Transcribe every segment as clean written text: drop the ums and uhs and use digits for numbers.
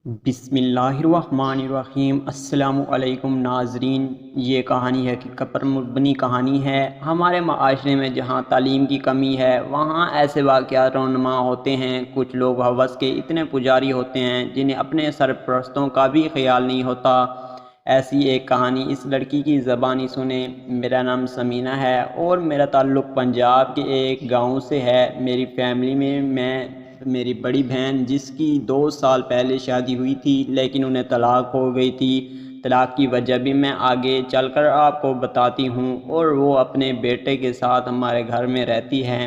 بسم اللہ الرحمن الرحیم۔ السلام علیکم ناظرین، یہ کہانی حقیقت پر مبنی کہانی ہے۔ ہمارے معاشرے میں جہاں تعلیم کی کمی ہے وہاں ایسے واقعات رونما ہوتے ہیں۔ کچھ لوگ ہوس کے اتنے پجاری ہوتے ہیں جنہیں اپنے سرپرستوں کا بھی خیال نہیں ہوتا۔ ایسی ایک کہانی اس لڑکی کی زبانی سنیں۔ میرا نام سمینہ ہے اور میرا تعلق پنجاب کے ایک گاؤں سے ہے۔ میری فیملی میں میری بڑی بہن جس کی 2 سال پہلے شادی ہوئی تھی لیکن انہیں طلاق ہو گئی تھی۔ طلاق کی وجہ بھی میں آگے چل کر آپ کو بتاتی ہوں، اور وہ اپنے بیٹے کے ساتھ ہمارے گھر میں رہتی ہیں۔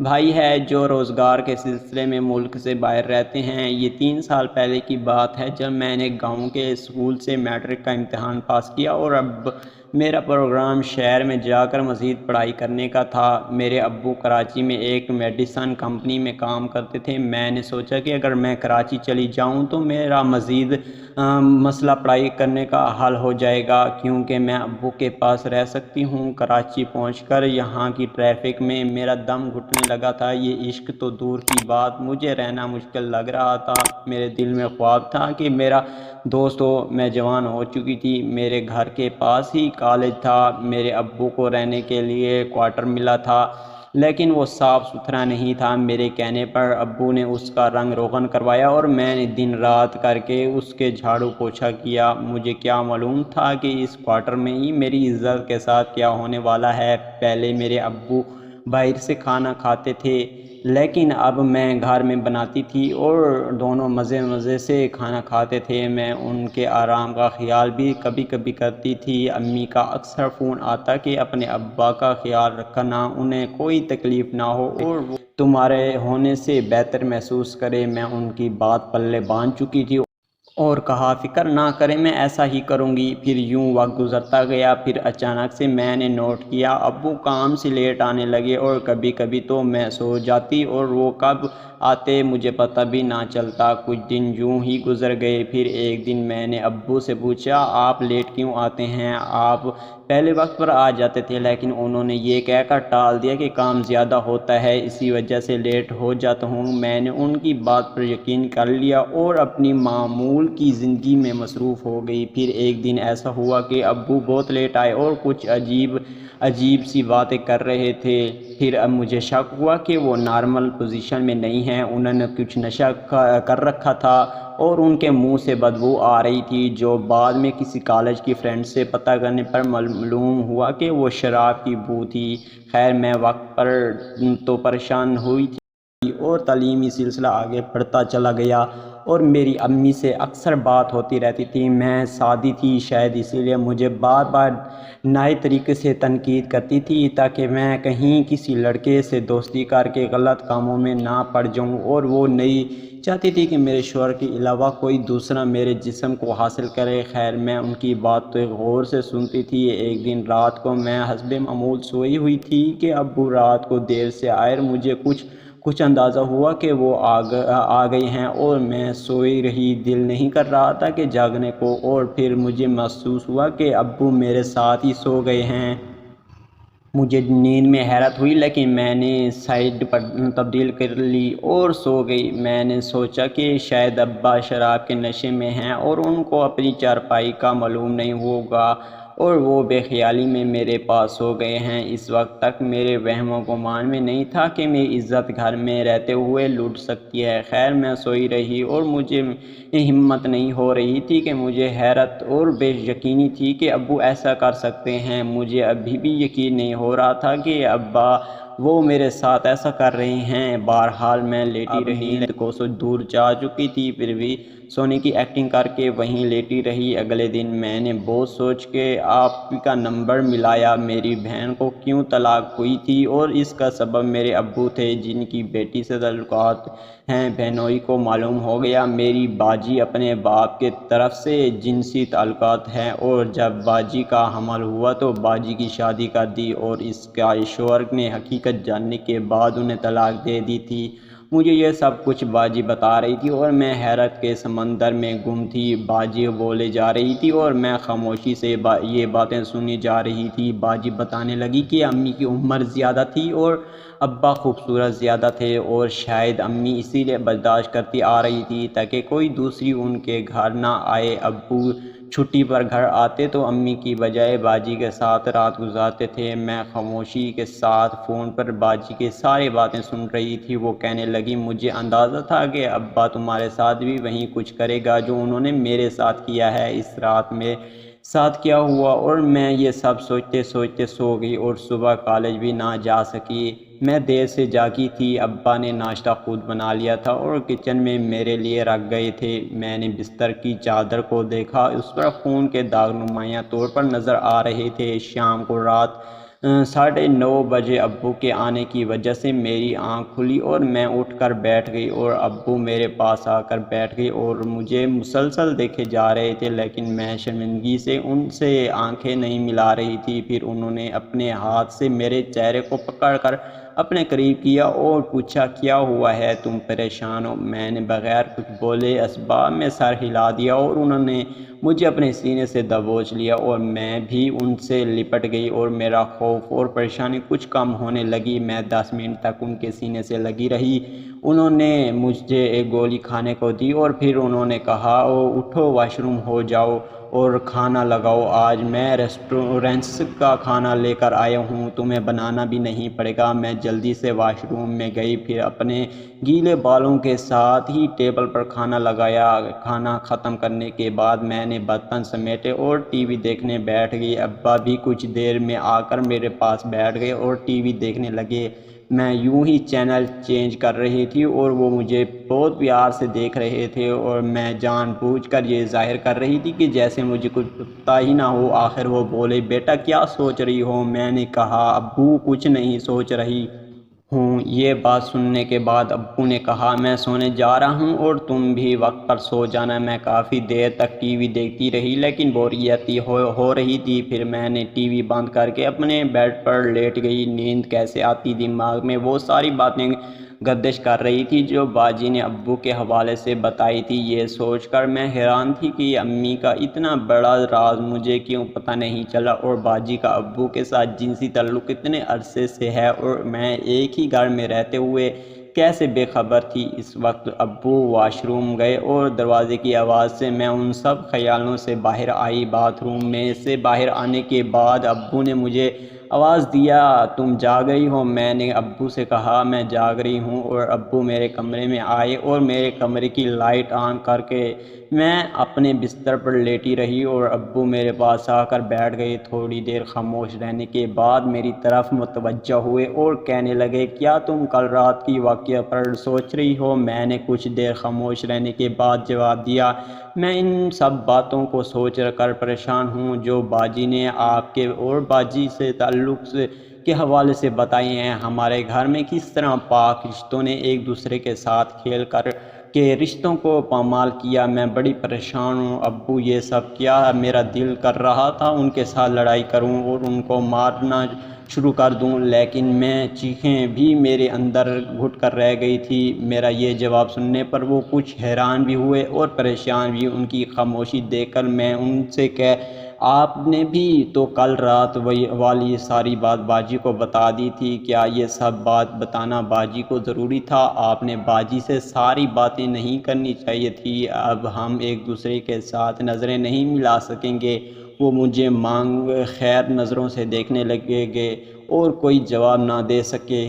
بھائی ہے جو روزگار کے سلسلے میں ملک سے باہر رہتے ہیں۔ یہ 3 سال پہلے کی بات ہے جب میں نے گاؤں کے اسکول سے میٹرک کا امتحان پاس کیا اور اب میرا پروگرام شہر میں جا کر مزید پڑھائی کرنے کا تھا۔ میرے ابو کراچی میں ایک میڈیسن کمپنی میں کام کرتے تھے۔ میں نے سوچا کہ اگر میں کراچی چلی جاؤں تو میرا مزید مسئلہ پڑھائی کرنے کا حل ہو جائے گا، کیونکہ میں ابو کے پاس رہ سکتی ہوں۔ کراچی پہنچ کر یہاں کی ٹریفک میں میرا دم گھٹنے لگا تھا۔ یہ عشق تو دور کی بات، مجھے رہنا مشکل لگ رہا تھا۔ میرے دل میں خواب تھا کہ میرا دوست ہو۔ میں جوان ہو چکی تھی، میرے گھر کے پاس ہی کالج تھا، میرے ابو کو رہنے کے لیے کوارٹر ملا تھا، لیکن وہ صاف ستھرا نہیں تھا۔ میرے کہنے پر ابو نے اس کا رنگ روغن کروایا اور میں نے دن رات کر کے اس کے جھاڑو پوچھا کیا۔ مجھے کیا معلوم تھا کہ اس کوارٹر میں ہی میری عزت کے ساتھ کیا ہونے والا ہے۔ پہلے میرے ابو باہر سے کھانا کھاتے تھے لیکن اب میں گھر میں بناتی تھی اور دونوں مزے سے کھانا کھاتے تھے۔ میں ان کے آرام کا خیال بھی کبھی کبھی کرتی تھی۔ امی کا اکثر فون آتا کہ اپنے ابا کا خیال رکھنا، انہیں کوئی تکلیف نہ ہو اور وہ تمہارے ہونے سے بہتر محسوس کرے۔ میں ان کی بات پلے باندھ چکی تھی اور کہا فکر نہ کریں، میں ایسا ہی کروں گی۔ پھر یوں وقت گزرتا گیا۔ پھر اچانک سے میں نے نوٹ کیا ابو کام سے لیٹ آنے لگے اور کبھی کبھی تو میں سو جاتی اور وہ کب آتے مجھے پتہ بھی نہ چلتا۔ کچھ دن یوں ہی گزر گئے۔ پھر ایک دن میں نے ابو سے پوچھا آپ لیٹ کیوں آتے ہیں؟ آپ پہلے وقت پر آ جاتے تھے، لیکن انہوں نے یہ کہہ کر ٹال دیا کہ کام زیادہ ہوتا ہے، اسی وجہ سے لیٹ ہو جاتا ہوں۔ میں نے ان کی بات پر یقین کر لیا اور اپنی معمول کی زندگی میں مصروف ہو گئی۔ پھر ایک دن ایسا ہوا کہ ابو بہت لیٹ آئے اور کچھ عجیب سی باتیں کر رہے تھے۔ پھر اب مجھے شک ہوا کہ وہ نارمل پوزیشن میں نہیں ہیں، انہوں نے کچھ نشہ کر رکھا تھا اور ان کے منہ سے بدبو آ رہی تھی، جو بعد میں کسی کالج کی فرینڈ سے پتہ کرنے پر معلوم ہوا کہ وہ شراب کی بو تھی۔ خیر میں وقت پر تو پریشان ہوئی تھی اور تعلیمی سلسلہ آگے بڑھتا چلا گیا اور میری امی سے اکثر بات ہوتی رہتی تھی۔ میں سادی تھی، شاید اسی لیے مجھے بار بار نئے طریقے سے تنقید کرتی تھی تاکہ میں کہیں کسی لڑکے سے دوستی کر کے غلط کاموں میں نہ پڑ جاؤں، اور وہ نہیں چاہتی تھی کہ میرے شوہر کے علاوہ کوئی دوسرا میرے جسم کو حاصل کرے۔ خیر میں ان کی بات تو غور سے سنتی تھی۔ ایک دن رات کو میں حسب معمول سوئی ہوئی تھی کہ ابو رات کو دیر سے آئے۔ مجھے کچھ اندازہ ہوا کہ وہ آ گئے ہیں اور میں سوئی رہی، دل نہیں کر رہا تھا کہ جاگنے کو، اور پھر مجھے محسوس ہوا کہ ابو میرے ساتھ ہی سو گئے ہیں۔ مجھے نیند میں حیرت ہوئی لیکن میں نے سائیڈ پر تبدیل کر لی اور سو گئی۔ میں نے سوچا کہ شاید ابا شراب کے نشے میں ہیں اور ان کو اپنی چارپائی کا معلوم نہیں ہوگا اور وہ بے خیالی میں میرے پاس سو گئے ہیں۔ اس وقت تک میرے وہم و گمان میں نہیں تھا کہ میری عزت گھر میں رہتے ہوئے لٹ سکتی ہے۔ خیر میں سوئی رہی اور مجھے ہمت نہیں ہو رہی تھی کہ مجھے حیرت اور بے یقینی تھی کہ ابو ایسا کر سکتے ہیں۔ مجھے ابھی بھی یقین نہیں ہو رہا تھا کہ ابا وہ میرے ساتھ ایسا کر رہے ہیں۔ بہرحال میں لیٹی رہی، نیند کو سو دور جا چکی تھی، پھر بھی سونے کی ایکٹنگ کر کے وہیں لیٹی رہی۔ اگلے دن میں نے بہت سوچ کے آپ کا نمبر ملایا۔ میری بہن کو کیوں طلاق ہوئی تھی اور اس کا سبب میرے ابو تھے جن کی بیٹی سے تعلقات ہیں۔ بہنوئی کو معلوم ہو گیا میری باجی اپنے باپ کے طرف سے جنسی تعلقات ہیں، اور جب باجی کا حمل ہوا تو باجی کی شادی کر دی اور اس کا شوہر نے حقیقت جاننے کے بعد انہیں طلاق دے دی تھی۔ مجھے یہ سب کچھ باجی بتا رہی تھی اور میں حیرت کے سمندر میں گم تھی۔ باجی بولے جا رہی تھی اور میں خاموشی سے یہ باتیں سنی جا رہی تھی۔ باجی بتانے لگی کہ امی کی عمر زیادہ تھی اور ابا خوبصورت زیادہ تھے، اور شاید امی اسی لیے برداشت کرتی آ رہی تھی تاکہ کوئی دوسری ان کے گھر نہ آئے۔ ابو چھٹی پر گھر آتے تو امی کی بجائے باجی کے ساتھ رات گزارتے تھے۔ میں خاموشی کے ساتھ فون پر باجی کے ساری باتیں سن رہی تھی۔ وہ کہنے لگی، مجھے اندازہ تھا کہ ابا تمہارے ساتھ بھی وہیں کچھ کرے گا جو انہوں نے میرے ساتھ کیا ہے۔ اس رات میں ساتھ کیا ہوا، اور میں یہ سب سوچتے سوچتے سو گئی اور صبح کالج بھی نہ جا سکی۔ میں دیر سے جاگی تھی۔ ابا نے ناشتہ خود بنا لیا تھا اور کچن میں میرے لیے رکھ گئے تھے۔ میں نے بستر کی چادر کو دیکھا، اس پر خون کے داغ نمایاں طور پر نظر آ رہے تھے۔ شام کو رات 9:30 بجے ابو کے آنے کی وجہ سے میری آنکھ کھلی اور میں اٹھ کر بیٹھ گئی، اور ابو میرے پاس آ کر بیٹھ گئی اور مجھے مسلسل دیکھے جا رہے تھے، لیکن میں شرمندگی سے ان سے آنکھیں نہیں ملا رہی تھی۔ پھر انہوں نے اپنے ہاتھ سے میرے چہرے کو پکڑ کر اپنے قریب کیا اور پوچھا، کیا ہوا ہے، تم پریشان ہو؟ میں نے بغیر کچھ بولے اسباب میں سر ہلا دیا اور انہوں نے مجھے اپنے سینے سے دبوچ لیا اور میں بھی ان سے لپٹ گئی، اور میرا خوف اور پریشانی کچھ کم ہونے لگی۔ میں 10 منٹ تک ان کے سینے سے لگی رہی۔ انہوں نے مجھے ایک گولی کھانے کو دی اور پھر انہوں نے کہا، اٹھو، واش روم ہو جاؤ اور کھانا لگاؤ، آج میں ریسٹورنٹس کا کھانا لے کر آیا ہوں، تمہیں بنانا بھی نہیں پڑے گا۔ میں جلدی سے واش روم میں گئی، پھر اپنے گیلے بالوں کے ساتھ ہی ٹیبل پر کھانا لگایا۔ کھانا ختم کرنے کے بعد میں نے برتن سمیٹے اور ٹی وی دیکھنے بیٹھ گئی۔ ابا بھی کچھ دیر میں آ کر میرے پاس بیٹھ گئے اور ٹی وی دیکھنے لگے۔ میں یوں ہی چینل چینج کر رہی تھی اور وہ مجھے بہت پیار سے دیکھ رہے تھے، اور میں جان بوجھ کر یہ ظاہر کر رہی تھی کہ جیسے مجھے کچھ پتہ ہی نہ ہو۔ آخر وہ بولے، بیٹا کیا سوچ رہی ہو؟ میں نے کہا، ابو کچھ نہیں سوچ رہی ہوں۔ یہ بات سننے کے بعد ابو نے کہا، میں سونے جا رہا ہوں اور تم بھی وقت پر سو جانا۔ میں کافی دیر تک ٹی وی دیکھتی رہی، لیکن بوریت ہو رہی تھی۔ پھر میں نے ٹی وی بند کر کے اپنے بیڈ پر لیٹ گئی۔ نیند کیسے آتی؟ دماغ میں وہ ساری باتیں گردش کر رہی تھی جو باجی نے ابو کے حوالے سے بتائی تھی۔ یہ سوچ کر میں حیران تھی کہ امی کا اتنا بڑا راز مجھے کیوں پتہ نہیں چلا، اور باجی کا ابو کے ساتھ جنسی تعلق اتنے عرصے سے ہے اور میں ایک ہی گھر میں رہتے ہوئے کیسے بے خبر تھی۔ اس وقت ابو واش روم گئے اور دروازے کی آواز سے میں ان سب خیالوں سے باہر آئی۔ باتھ روم میں سے باہر آنے کے بعد ابو نے مجھے آواز دیا، تم جاگ رہی ہو؟ میں نے ابو سے کہا، میں جاگ رہی ہوں، اور ابو میرے کمرے میں آئے اور میرے کمرے کی لائٹ آن کر کے میں اپنے بستر پر لیٹی رہی، اور ابو میرے پاس آ کر بیٹھ گئے۔ تھوڑی دیر خاموش رہنے کے بعد میری طرف متوجہ ہوئے اور کہنے لگے، کیا تم کل رات کی واقعہ پر سوچ رہی ہو؟ میں نے کچھ دیر خاموش رہنے کے بعد جواب دیا، میں ان سب باتوں کو سوچ کر پریشان ہوں جو باجی نے آپ کے اور باجی سے تعلق کے حوالے سے بتائی ہیں۔ ہمارے گھر میں کس طرح پاک رشتوں نے ایک دوسرے کے ساتھ کھیل کر کے رشتوں کو پامال کیا۔ میں بڑی پریشان ہوں ابو، یہ سب کیا؟ میرا دل کر رہا تھا ان کے ساتھ لڑائی کروں اور ان کو مارنا شروع کر دوں، لیکن میں چیخیں بھی میرے اندر گھٹ کر رہ گئی تھی۔ میرا یہ جواب سننے پر وہ کچھ حیران بھی ہوئے اور پریشان بھی۔ ان کی خاموشی دیکھ کر میں ان سے آپ نے بھی تو کل رات والی ساری بات باجی کو بتا دی تھی، کیا یہ سب بات بتانا باجی کو ضروری تھا؟ آپ نے باجی سے ساری باتیں نہیں کرنی چاہیے تھی۔ اب ہم ایک دوسرے کے ساتھ نظریں نہیں ملا سکیں گے۔ وہ مجھے مانگ خیر نظروں سے دیکھنے لگے گے اور کوئی جواب نہ دے سکے۔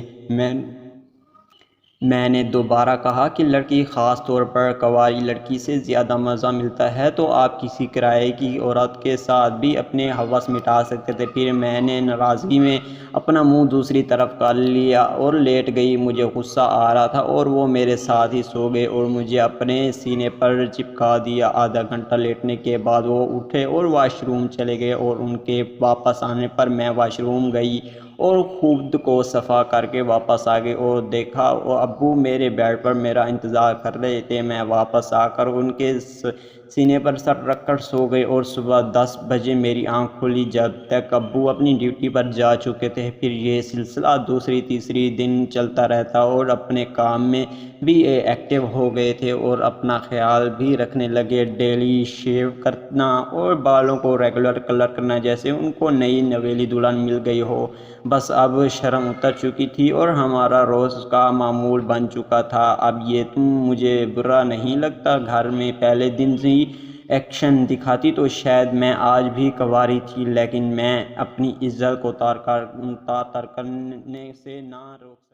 میں نے دوبارہ کہا کہ لڑکی، خاص طور پر کنواری لڑکی سے زیادہ مزہ ملتا ہے تو آپ کسی کرائے کی عورت کے ساتھ بھی اپنے ہوس مٹا سکتے تھے۔ پھر میں نے ناراضگی میں اپنا منہ دوسری طرف کر لیا اور لیٹ گئی۔ مجھے غصہ آ رہا تھا اور وہ میرے ساتھ ہی سو گئے اور مجھے اپنے سینے پر چپکا دیا۔ آدھا گھنٹہ لیٹنے کے بعد وہ اٹھے اور واش روم چلے گئے، اور ان کے واپس آنے پر میں واش روم گئی اور خود کو صفا کر کے واپس آ گئے اور دیکھا وہ ابو میرے بیڈ پر میرا انتظار کر رہے تھے۔ میں واپس آ کر ان کے سینے پر سر رکھ کر سو گئے اور صبح 10 بجے میری آنکھ کھلی جب تک ابو اپنی ڈیوٹی پر جا چکے تھے۔ پھر یہ سلسلہ دوسری تیسری دن چلتا رہتا اور اپنے کام میں بھی ایکٹیو ہو گئے تھے اور اپنا خیال بھی رکھنے لگے، ڈیلی شیو کرنا اور بالوں کو ریگولر کلر کرنا جیسے ان کو نئی نویلی دلہن مل گئی ہو۔ بس اب شرم اتر چکی تھی اور ہمارا روز کا معمول بن چکا تھا۔ اب یہ تم مجھے برا نہیں لگتا؟ گھر میں پہلے دن سے ایکشن دکھاتی تو شاید میں آج بھی کنواری تھی، لیکن میں اپنی عزت کو تار کرنے سے نہ روک